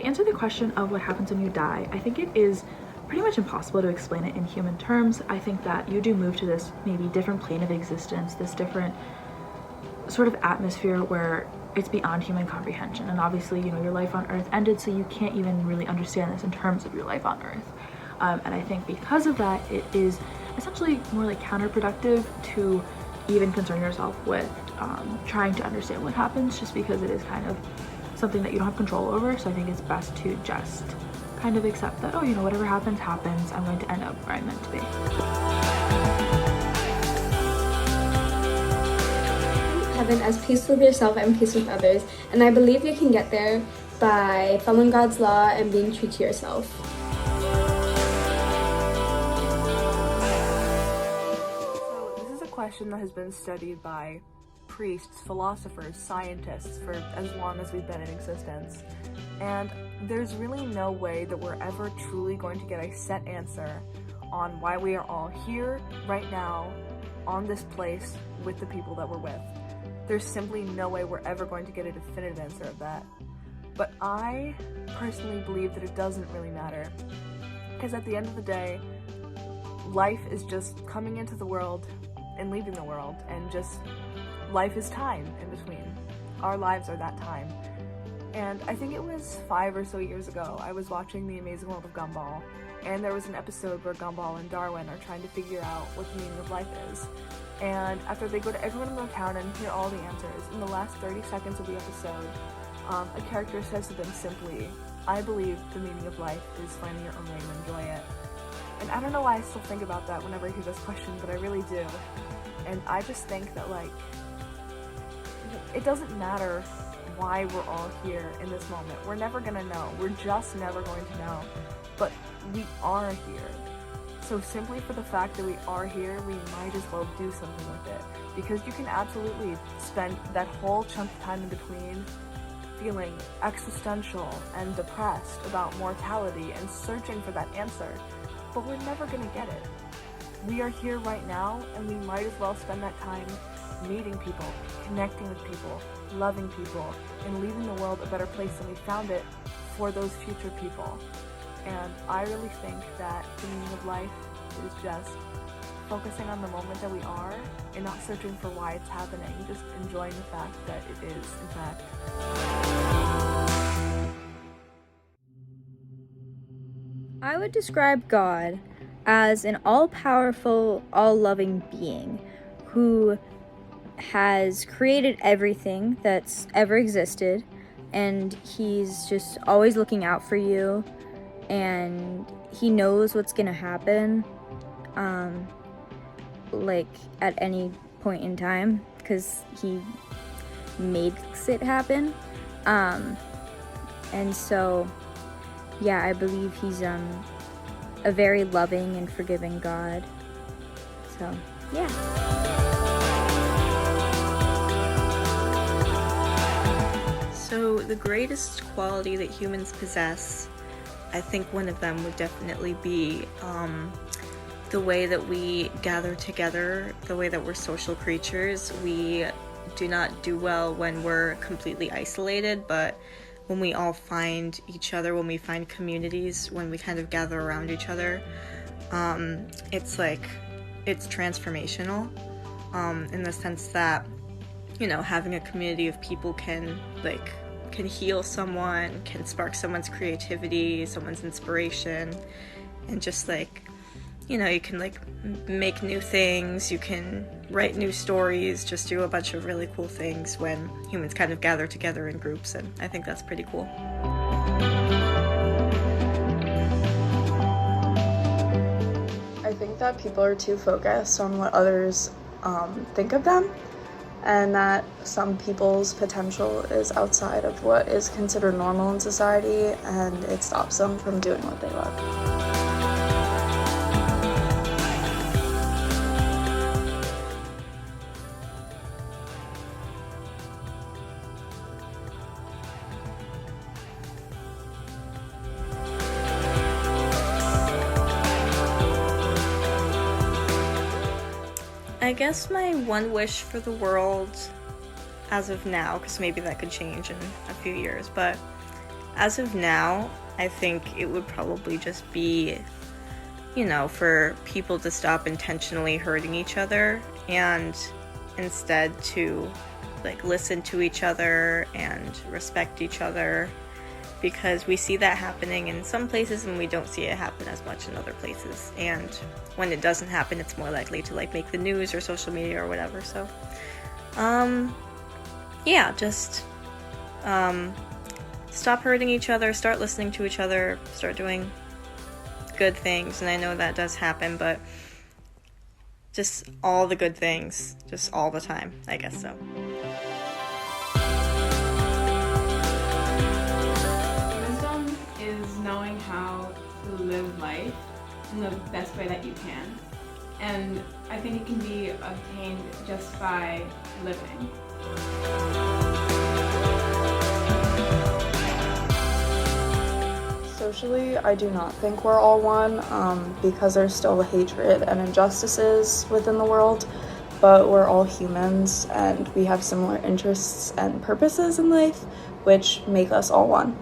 to answer the question of what happens when you die, I think it is pretty much impossible to explain it in human terms. I think that you do move to this maybe different plane of existence, this different sort of atmosphere where it's beyond human comprehension. And obviously, you know, your life on Earth ended, so you can't even really understand this in terms of your life on Earth. And I think because of that, it is essentially more like counterproductive to even concern yourself with trying to understand what happens, just because it is kind of something that you don't have control over. So I think it's best to just kind of accept that, oh, you know, whatever happens, happens. I'm going to end up where I'm meant to be. Heaven as peace with yourself and peace with others, and I believe you can get there by following God's law and being true to yourself. So this is a question that has been studied by priests, philosophers, scientists for as long as we've been in existence, and there's really no way that we're ever truly going to get a set answer on why we are all here right now on this place with the people that we're with. There's simply no way we're ever going to get a definitive answer of that. But I personally believe that it doesn't really matter, because at the end of the day, life is just coming into the world and leaving the world, and just life is time in between. Our lives are that time. And I think it was 5 or so years ago, I was watching The Amazing World of Gumball, and there was an episode where Gumball and Darwin are trying to figure out what the meaning of life is. And after they go to everyone in their town and hear all the answers, in the last 30 seconds of the episode, a character says to them simply, "I believe the meaning of life is finding your own way to enjoy it." And I don't know why I still think about that whenever I hear this question, but I really do. And I just think that, like, it doesn't matter why we're all here in this moment. We're never gonna know. We're just never going to know. But we are here. So simply for the fact that we are here, we might as well do something with it. Because you can absolutely spend that whole chunk of time in between feeling existential and depressed about mortality and searching for that answer. But we're never gonna get it. We are here right now, and we might as well spend that time meeting people, connecting with people, loving people, and leaving the world a better place than we found it for those future people. And I really think that the meaning of life is just focusing on the moment that we are and not searching for why it's happening, just enjoying the fact that it is, in fact. I would describe God as an all-powerful, all-loving being who has created everything that's ever existed, and he's just always looking out for you, and he knows what's gonna happen like at any point in time, because he makes it happen. And so yeah, I believe he's a very loving and forgiving God. So yeah. So the greatest quality that humans possess, I think one of them would definitely be the way that we gather together, the way that we're social creatures. We do not do well when we're completely isolated, but when we all find each other, when we find communities, when we kind of gather around each other, it's transformational in the sense that, you know, having a community of people can heal someone, can spark someone's creativity, someone's inspiration, and just you know, you can make new things, you can write new stories, just do a bunch of really cool things when humans kind of gather together in groups, and I think that's pretty cool. I think that people are too focused on what others think of them, and that some people's potential is outside of what is considered normal in society, and it stops them from doing what they love. I guess my one wish for the world, as of now, because maybe that could change in a few years, but as of now, I think it would probably just be, for people to stop intentionally hurting each other and instead to listen to each other and respect each other, because we see that happening in some places and we don't see it happen as much in other places. And when it doesn't happen, it's more likely to make the news or social media or whatever. So just stop hurting each other, start listening to each other, start doing good things. And I know that does happen, but just all the good things, just all the time, I guess so. Wisdom is knowing how to live life in the best way that you can. And I think it can be obtained just by living. Socially, I do not think we're all one, because there's still hatred and injustices within the world, but we're all humans and we have similar interests and purposes in life, which make us all one.